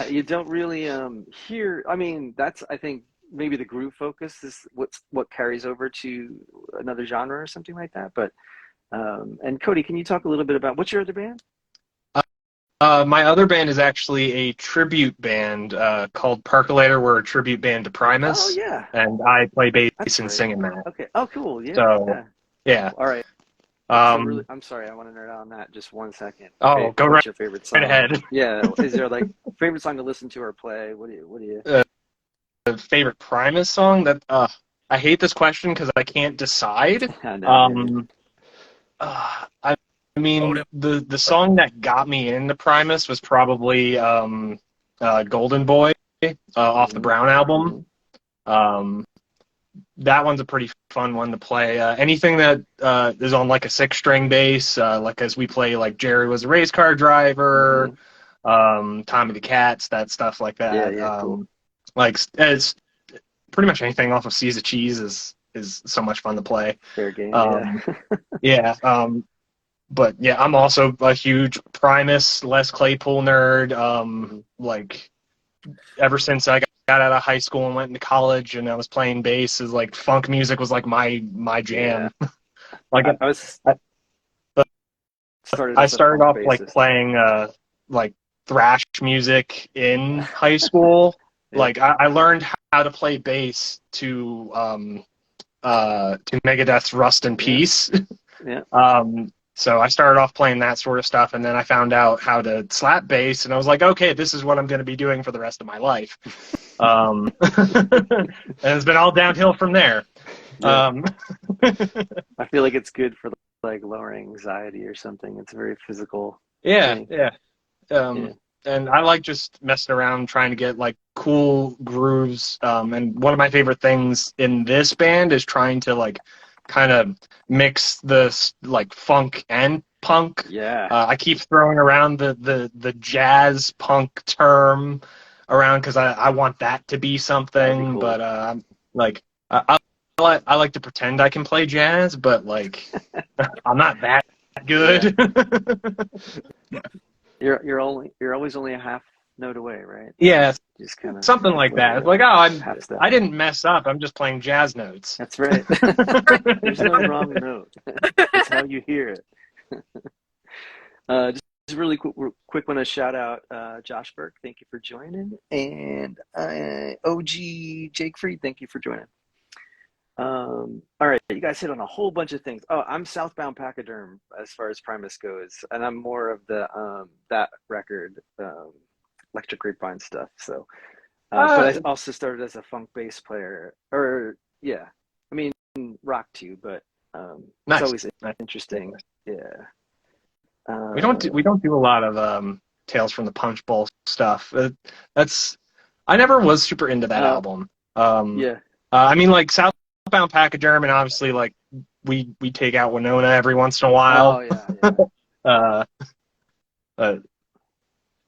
you don't really hear, I mean, that's, I think maybe the groove focus is what carries over to another genre or something like that. But and Cody, can you talk a little bit about what's your other band? My other band is actually a tribute band called Percolator. We're a tribute band to Primus. Oh, yeah. And I play bass That's and great. sing in that. Okay. Oh, cool. Yeah. So, yeah. All right. So really, I'm sorry, I want to nerd out on that just 1 second. Oh, okay, go what's right, your favorite song? right ahead. Yeah. Is there like favorite song to listen to or play? What do you? Favorite Primus song? That I hate this question because I can't decide. I mean, the song that got me into Primus was probably Golden Boy off the Brown album. that one's a pretty fun one to play. Anything that is on like a 6-string bass, like as we play, like Jerry was a race car driver, Tommy the Cats, that stuff like that. Yeah, cool. Like it's pretty much anything off of Seas of Cheese is so much fun to play. Fair game. Yeah. But yeah, I'm also a huge Primus, Les Claypool nerd. Like ever since I got out of high school and went into college and I was playing bass, is like funk music was like my jam. Yeah. Like I started off like playing like thrash music in high school. Yeah. Like I learned how to play bass to Megadeth's Rust in Peace. Yeah. So I started off playing that sort of stuff, and then I found out how to slap bass, and I was like, okay, this is what I'm going to be doing for the rest of my life. And it's been all downhill from there. Yeah. I feel like it's good for like lowering anxiety or something. It's a very physical thing. Yeah. And I like just messing around trying to get like cool grooves. And one of my favorite things in this band is trying to like kind of mix this like funk and punk. Yeah. I keep throwing around the jazz punk term around because I want that to be something. Cool. But like I like to pretend I can play jazz, but like I'm not that good. Yeah. You're always only a half note away, right? Yeah, just kind of something like that. It's like, I didn't mess up. I'm just playing jazz notes. That's right. There's no wrong note. It's how you hear it. Just really quick want to shout out Josh Burke. Thank you for joining, and OG Jake Freed. Thank you for joining. All right, you guys hit on a whole bunch of things. Oh, I'm Southbound Pachyderm as far as Primus goes, and I'm more of the that record, Electric Grapevine stuff. So, but I also started as a funk bass player, or yeah, I mean rock too, but nice. It's always interesting. Yeah, we don't do a lot of Tales from the Punch Bowl stuff. I never was super into that album. Yeah, I mean like Southbound Pachyderm, and obviously like we take out Winona every once in a while. Oh yeah.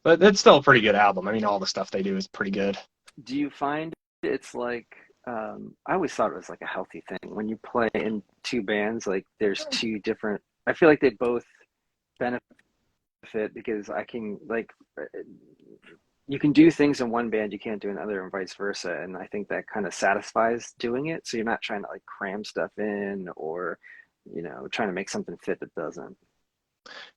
But it's still a pretty good album. I mean, all the stuff they do is pretty good. Do you find it's like I always thought it was like a healthy thing when you play in two bands, like there's two different, I feel like they both benefit because I can like you can do things in one band you can't do in another and vice versa, and I think that kind of satisfies doing it, so you're not trying to like cram stuff in or trying to make something fit that doesn't.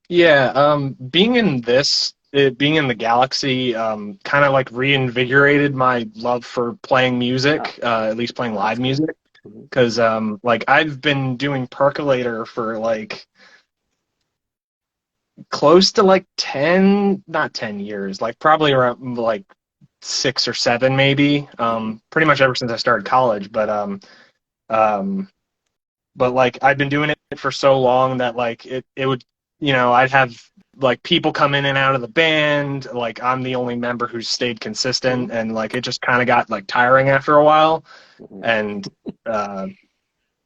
Yeah, being in the Galaxy kind of like reinvigorated my love for playing music, at least playing live music, because like I've been doing Percolator for like close to like not 10 years, like probably around like 6 or 7 maybe, pretty much ever since I started college, but like I've been doing it for so long that like it would, I'd have like people come in and out of the band, like I'm the only member who's stayed consistent, and like it just kind of got like tiring after a while, and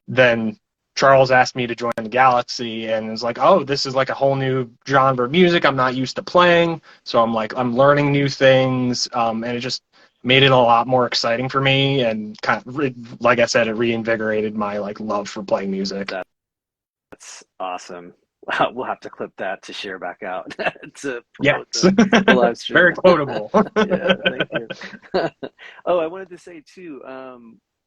then Charles asked me to join the Galaxy, and it was like, oh, this is like a whole new genre of music I'm not used to playing, so I'm learning new things, and it just made it a lot more exciting for me, and kind of, like I said, it reinvigorated my like love for playing music. That's awesome. We'll have to clip that to share back out to promote yes. the live stream. Very quotable. Yeah, thank you. Oh, I wanted to say too,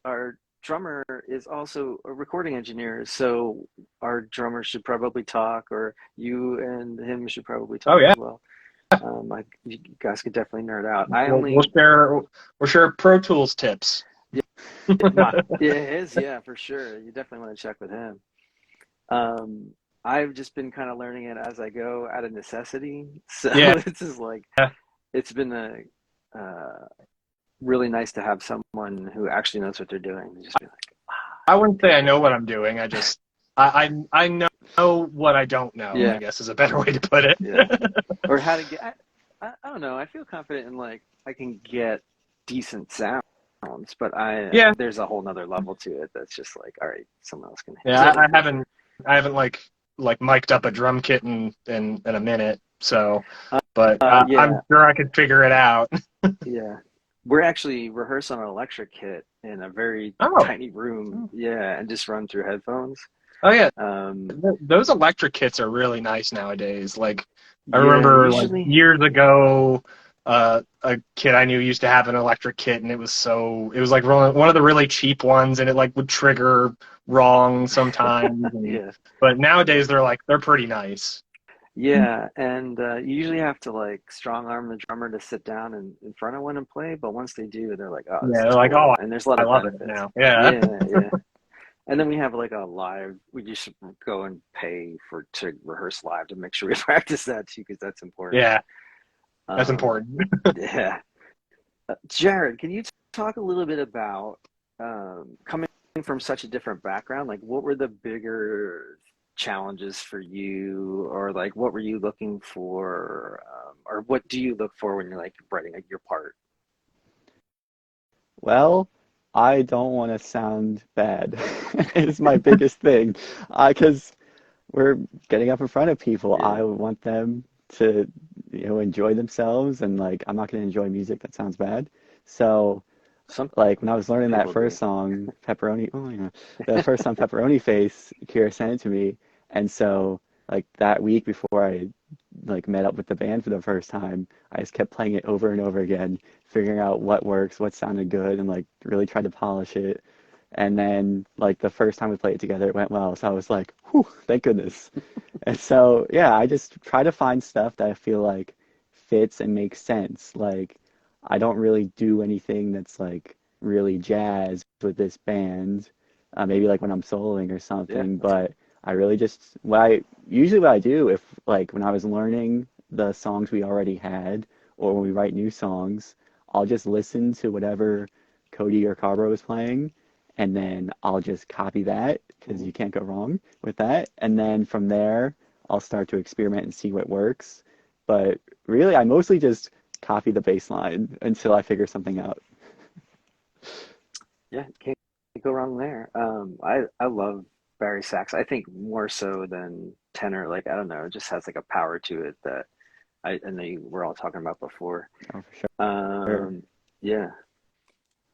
our drummer is also a recording engineer, so our drummer should probably talk, or you and him should probably talk as well. You guys could definitely nerd out. We'll share Pro Tools tips. Yeah, for sure. You definitely want to check with him. I've just been kind of learning it as I go out of necessity. So this is like, it's been really nice to have someone who actually knows what they're doing. Just be like, I wouldn't say I know what I'm doing. I know what I don't know, I guess is a better way to put it. Or how to get, I don't know. I feel confident in like, I can get decent sound. but there's a whole nother level to it that's just like, all right, someone else can. Yeah, I haven't like mic'd up a drum kit in a minute, so but yeah. I'm sure I could figure it out. Yeah. We're actually rehearsing an electric kit in a very tiny room. Yeah, and just run through headphones. Oh yeah. Um, Those electric kits are really nice nowadays. Like I yeah, remember usually, like years ago, a kid I knew used to have an electric kit, and it was like one of the really cheap ones, and it like would trigger wrong sometimes. yeah. But nowadays they're pretty nice. Yeah, and you usually have to like strong arm the drummer to sit down in front of one and play, but once they do, they're like, oh, this Yeah, is they're like, cool. oh, And there's a lot I of love it benefits. now. Yeah. Yeah, yeah. And then we have like a live, we just go and pay to rehearse live to make sure we practice that too, because that's important. Yeah, that's important. Yeah. Jared, can you talk a little bit about coming from such a different background? Like, what were the bigger challenges for you, or like, what were you looking for, or what do you look for when you're like writing your part? Well, I don't want to sound bad. It's my biggest thing. Because we're getting up in front of people. Yeah. I want them to, enjoy themselves, and like I'm not going to enjoy music that sounds bad. So, Some like when I was learning that people first do. song, Pepperoni, oh yeah, the first song, Pepperoni Face, Kyra sent it to me, and so like that week before I like met up with the band for the first time, I just kept playing it over and over again, figuring out what works, what sounded good, and like really tried to polish it. And then like the first time we played it together, it went well. So I was like, whew, thank goodness. And so yeah, I just try to find stuff that I feel like fits and makes sense. Like I don't really do anything that's like really jazz with this band. Maybe like when I'm soloing or Yeah, something, but I really just what I do if like when I was learning the songs we already had or when we write new songs, I'll just listen to whatever Cody or Carbo is playing, and then I'll just copy that because you can't go wrong with that. And then from there, I'll start to experiment and see what works. But really, I mostly just copy the bass line until I figure something out. yeah, can't go wrong there. I love Barry sax. I think more so than tenor. Like, I don't know, it just has like a power to it that I know you were all talking about before. Oh, for sure. Yeah.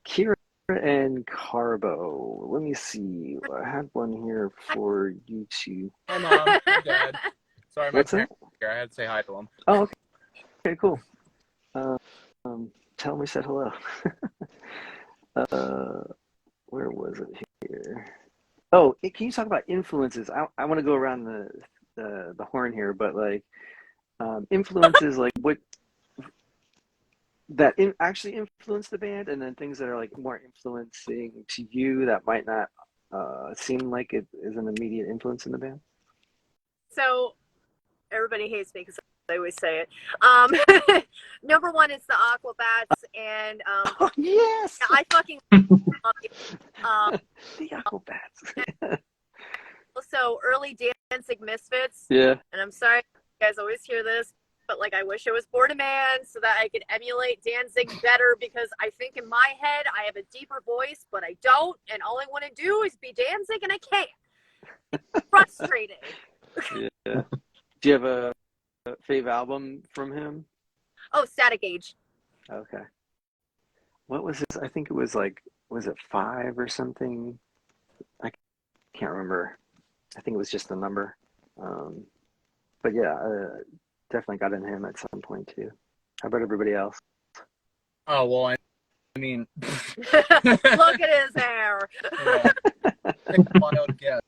Kira and Carbo. Let me see. I had one here for you two. Hi, Mom. Hi, Dad. Sorry, my What's that? parents are here. I had to say hi to them. Oh, okay. Okay, cool. Tell them we said hello. Where was it here? Oh, can you talk about influences? I want to go around the horn here, but like influences, like what that actually influence the band, and then things that are like more influencing to you that might not seem like it is an immediate influence in the band. So everybody hates me because I always say it. Number one is the Aquabats, and Oh, yes, I fucking love it. the Aquabats. Also, early Danzig Misfits. Yeah. And I'm sorry, you guys always hear this, but like I wish I was born a man so that I could emulate Danzig better, because I think in my head I have a deeper voice, but I don't, and all I want to do is be Danzig, and I can't. It's frustrating. Yeah. Do you have a fave album from him? Oh, Static Age. Okay. What was his? I think it was like, was it 5 or something? I can't remember. I think it was just a number. But yeah, definitely got into him at some point too. How about everybody else? Oh, well, I mean, Look at his hair. yeah, take a wild guess.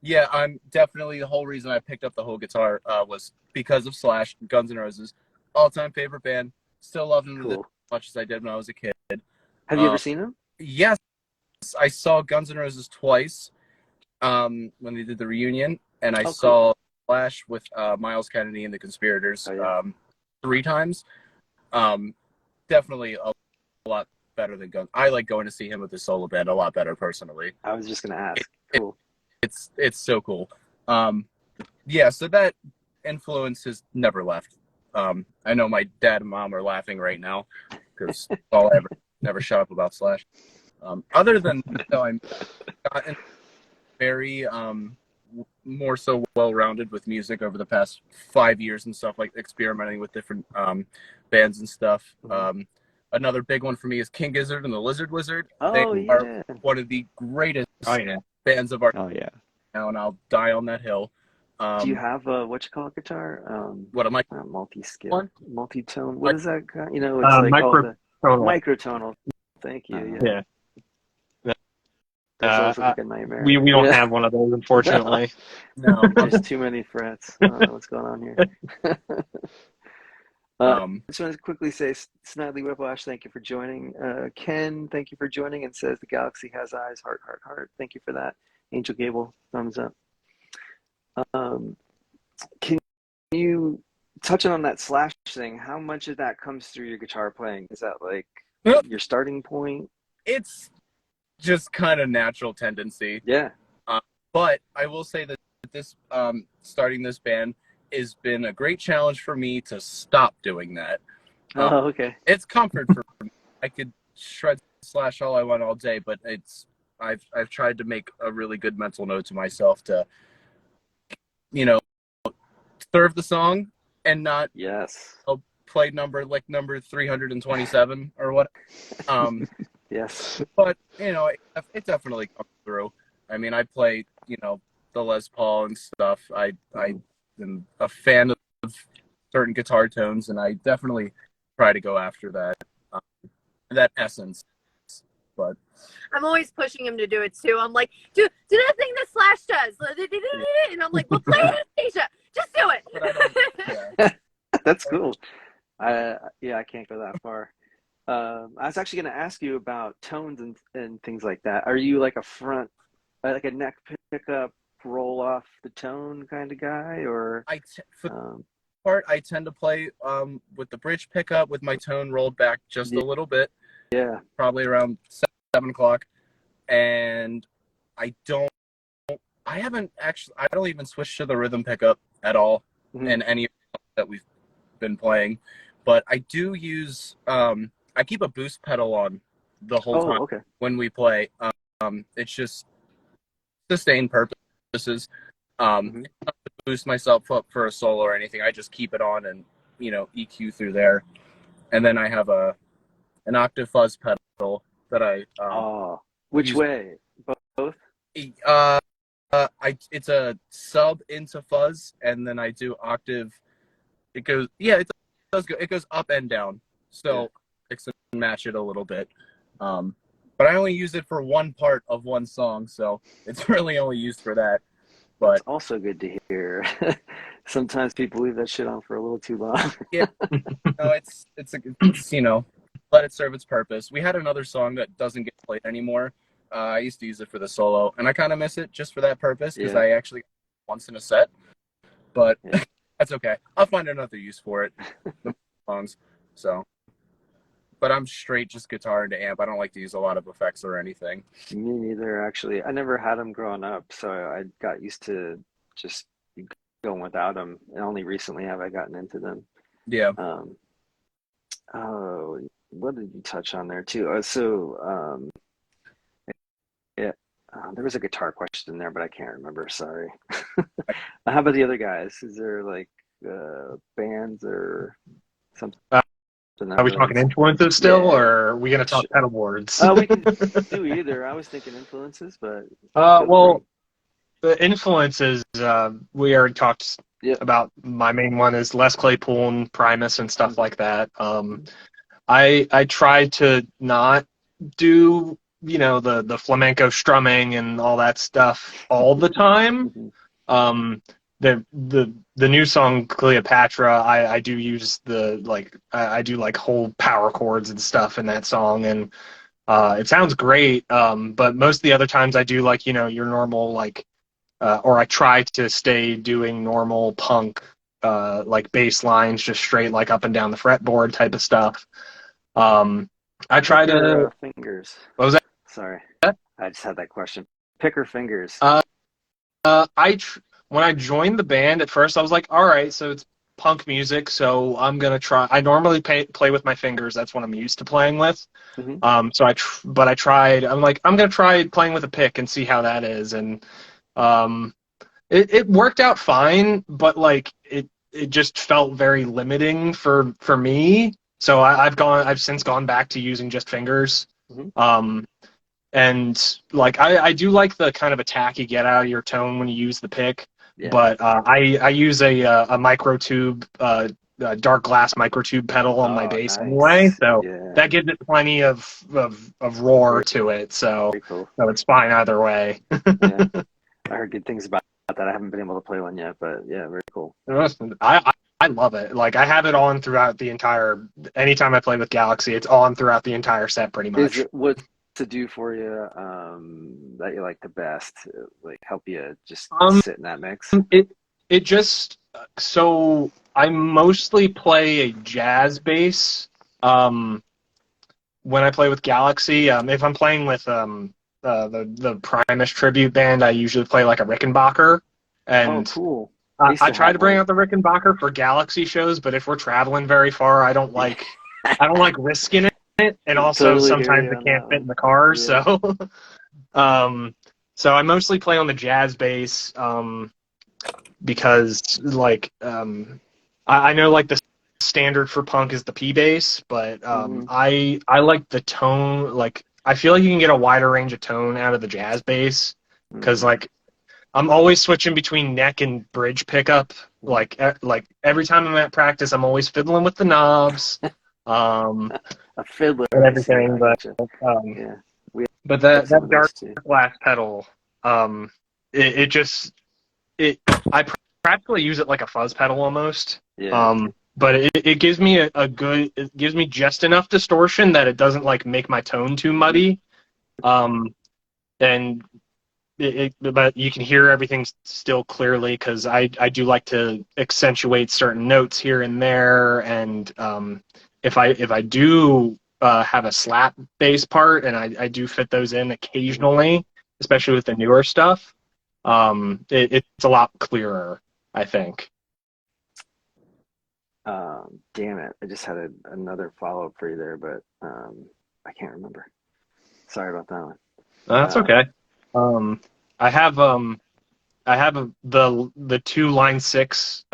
Yeah, I'm definitely the whole reason I picked up the whole guitar was because of Slash, Guns N' Roses, all-time favorite band. Still love them as much as I did when I was a kid. Have you ever seen him? Yes, I saw Guns N' Roses twice when they did the reunion, and I saw Slash with Miles Kennedy and the Conspirators 3 times. Definitely a lot better than Guns. I like going to see him with his solo band a lot better personally. I was just gonna ask. Cool. It's so cool. Yeah, so that influence has never left. I know my dad and mom are laughing right now because all I ever never shut up about Slash. Other than that, though, I'm gotten very more so well-rounded with music over the past 5 years and stuff, like experimenting with different bands and stuff. Another big one for me is King Gizzard and the Lizard Wizard. They are one of the greatest bands of our now, and I'll die on that hill. Do you have a guitar? What am I? Multi-scale, multi-tone. What is that? You know, it's like microtonal. Thank you. Yeah. That's like a nightmare. We don't have one of those, unfortunately. No, there's too many frets. I don't know what's going on here. I just want to quickly say, Snidely Whiplash, thank you for joining. Ken, thank you for joining, and says the galaxy has eyes, heart, heart, heart. Thank you for that. Angel Gable, thumbs up. Can you, touching on that Slash thing, how much of that comes through your guitar playing? Is that like your starting point? It's just kind of natural tendency. Yeah. But I will say that this starting this band has been a great challenge for me to stop doing that. Okay. It's comfort for me. I could shred Slash all I want all day, but I've tried to make a really good mental note to myself to, serve the song and not play number 327 or what. Yes. But it definitely comes through. I mean, I play the Les Paul and stuff. I am a fan of certain guitar tones, and I definitely try to go after that essence. But I'm always pushing him to do it too. I'm like, do that thing that Slash does, and I'm like, well, play it, Asia. Just do it. That's cool. I can't go that far. I was actually going to ask you about tones and things like that. Are you like like a neck pickup, roll off the tone kind of guy, or? For the part, I tend to play with the bridge pickup with my tone rolled back just a little bit. Yeah. Probably around 7 o'clock, and I don't even switch to the rhythm pickup at all in any that we've been playing, but I do use I keep a boost pedal on the whole time when we play. It's just sustain purposes. Not to boost myself up for a solo or anything. I just keep it on and EQ through there, and then I have an octave fuzz pedal that I which way? Both? It's a sub into fuzz, and then I do octave. It goes it goes up and down, so mix and match it a little bit. But I only use it for one part of one song, so it's really only used for that. But it's also good to hear. Sometimes people leave that shit on for a little too long. Yeah, no, it's let it serve its purpose. We had another song that doesn't get played anymore. I used to use it for the solo, and I kind of miss it just for that purpose because I actually once in a set. But that's okay. I'll find another use for it. The songs, so. But I'm straight just guitar into amp. I don't like to use a lot of effects or anything. Me neither, actually. I never had them growing up, so I got used to just going without them. And only recently have I gotten into them. Yeah. What did you touch on there too? There was a guitar question there, but I can't remember. Sorry. How about the other guys? Is there like bands or something? Are we talking influences still, or are we going to talk pedal boards? We can do either. I was thinking influences, but the influences we already talked about. My main one is Les Claypool and Primus and stuff like that. I try to not do the flamenco strumming and all that stuff all the time. The new song Cleopatra, I do use I do like whole power chords and stuff in that song, and it sounds great. But most of the other times I do your normal or I try to stay doing normal punk bass lines, just straight up and down the fretboard type of stuff. I try to fingers. What was that? Sorry, I just had that question. Picker fingers. When I joined the band at first, I was like, all right, so it's punk music, so I'm gonna try. I normally play with my fingers. That's what I'm used to playing with. So but I tried. I'm like, I'm gonna try playing with a pick and see how that is, and it worked out fine, but like it just felt very limiting for me. So I've since gone back to using just fingers. And like I do like the kind of attack you get out of your tone when you use the pick. Yeah. But I use a micro tube, dark glass microtube pedal on my bass anyway, so that gives it plenty of roar to it. So cool. so it's fine either way. Yeah. I heard good things about that. I haven't been able to play one yet, but yeah, very cool. I love it. Like I have it on throughout the entire. Anytime I play with Galaxy, it's on throughout the entire set pretty much. What's to do for you that you like the best? Like help you just sit in that mix? It just so I mostly play a jazz bass when I play with Galaxy. If I'm playing with the Primus tribute band, I usually play like a Rickenbacker. And cool. I try to bring out the Rickenbacker for Galaxy shows, but if we're traveling very far, I don't like risking it. And also totally sometimes it can't fit in the car. So so I mostly play on the jazz bass because like I know like the standard for punk is the P bass, but I like the tone. Like I feel like you can get a wider range of tone out of the jazz bass because like I'm always switching between neck and bridge pickup. Like every time I'm at practice, I'm always fiddling with the knobs. A fiddler and everything, but but that dark glass pedal, I practically use it like a fuzz pedal almost. But it gives me it gives me just enough distortion that it doesn't like make my tone too muddy. And but you can hear everything still clearly because I do like to accentuate certain notes here and there, and if I do have a slap bass part, and I do fit those in occasionally, especially with the newer stuff, it's a lot clearer, I think. Damn it! I just had another follow up for you there, but I can't remember. Sorry about that one. That's okay. I have the two Line 6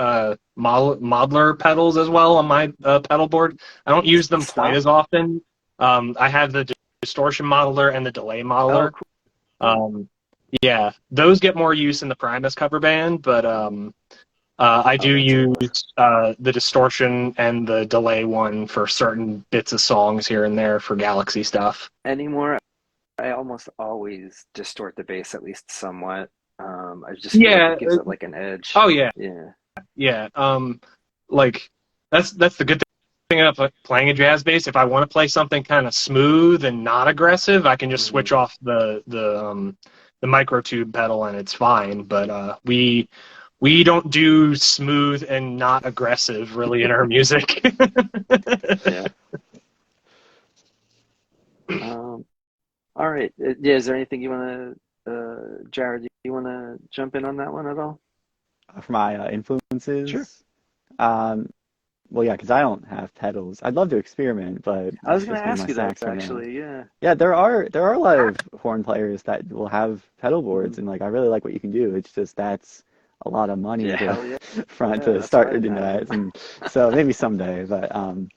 modeler pedals as well on my pedal board. I don't use them quite as often. I have the distortion modeler and the delay modeler. Cool. Yeah, those get more use in the Primus cover band, but I do use the distortion and the delay one for certain bits of songs here and there for Galaxy stuff. Anymore, I almost always distort the bass at least somewhat. I just feel like it gives it like an edge. Oh yeah. Like that's the good thing about playing a jazz bass. If I want to play something kind of smooth and not aggressive, I can just switch off the microtube pedal and it's fine. But we don't do smooth and not aggressive really in our music. All right. Is there anything you want to, Jared, you want to jump in on that one at all? For my influences? Sure. Well, yeah, because I don't have pedals. I'd love to experiment, but I was going to ask you that, actually, yeah. Yeah, there are a lot of horn players that will have pedal boards, and like I really like what you can do. It's just that's a lot of money to start doing that, and so maybe someday. But as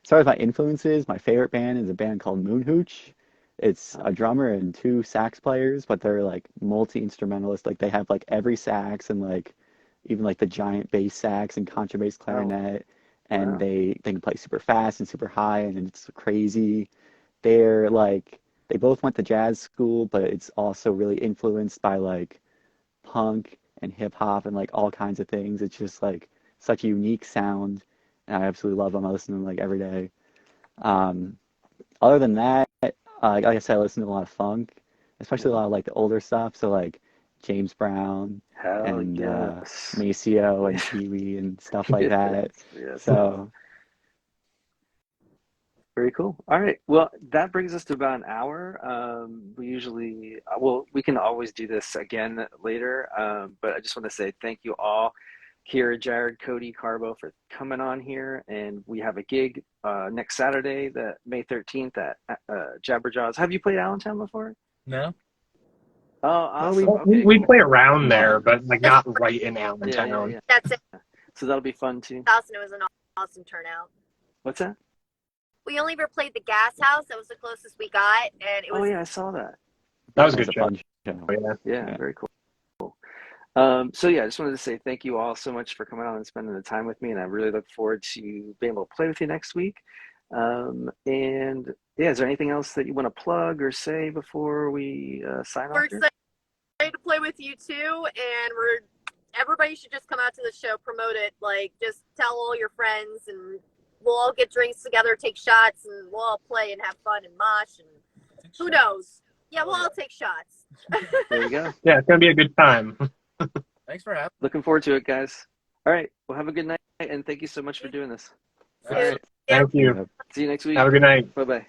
far as my influences, my favorite band is a band called Moonhooch. It's a drummer and two sax players, but they're like multi-instrumentalists. Like they have like every sax and like even like the giant bass sax and contrabass clarinet, and they can play super fast and super high, and it's crazy. They're like they both went to jazz school, but it's also really influenced by like punk and hip hop and like all kinds of things. It's just like such a unique sound, and I absolutely love them. I listen to them like every day. Other than that, like I said, I listen to a lot of funk, especially a lot of like the older stuff. So like James Brown and Maceo and Pee Wee and stuff like that. So very cool. All right. Well, that brings us to about an hour. We usually, we can always do this again later. But I just want to say thank you all Kyra, Jared, Cody, Carbo for coming on here. And we have a gig next Saturday, May 13th at Jabberjaws. Have you played Allentown before? No. Oh, awesome. Well, Okay, we cool. play around there, but like not right in Yeah, Allentown. yeah. That's it. So that'll be fun too. It was an awesome turnout. What's that? We only ever played the Gas House. That was the closest we got, and it was. Oh yeah, I saw that. That was a That's good a show. fun show. Yeah. Yeah, very cool. So yeah, I just wanted to say thank you all so much for coming on and spending the time with me, and I really look forward to being able to play with you next week. And yeah, is there anything else that you want to plug or say before we sign off We're here? excited to play with you too, and everybody should just come out to the show, promote it. Like, just tell all your friends, and we'll all get drinks together, take shots, and we'll all play and have fun and mosh, and who knows? Yeah, we'll all take shots. There you go. Yeah, it's gonna be a good time. Thanks for having Looking forward to it, guys. All right, well, have a good night, and thank you so much for doing this. me. All right. Thank you. See you next week. Have a good night. Bye-bye.